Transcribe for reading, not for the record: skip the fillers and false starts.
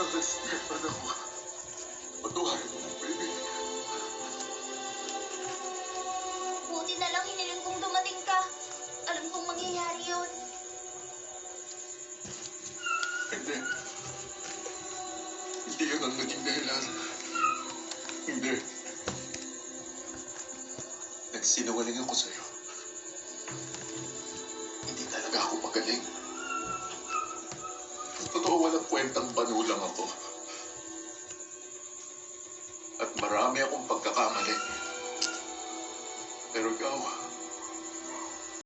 Anak ko, patuharin mo, baby. Buti na lang hiniling kong dumating ka. Alam kong mangyayari yun. Hindi. Hindi yun ang naging dahilan. Hindi. Nagsinungaling ako sa'yo. Hindi talaga ako magaling. Totoo, walang kwentang banulang ako. At marami akong pagkakamali. Pero ikaw,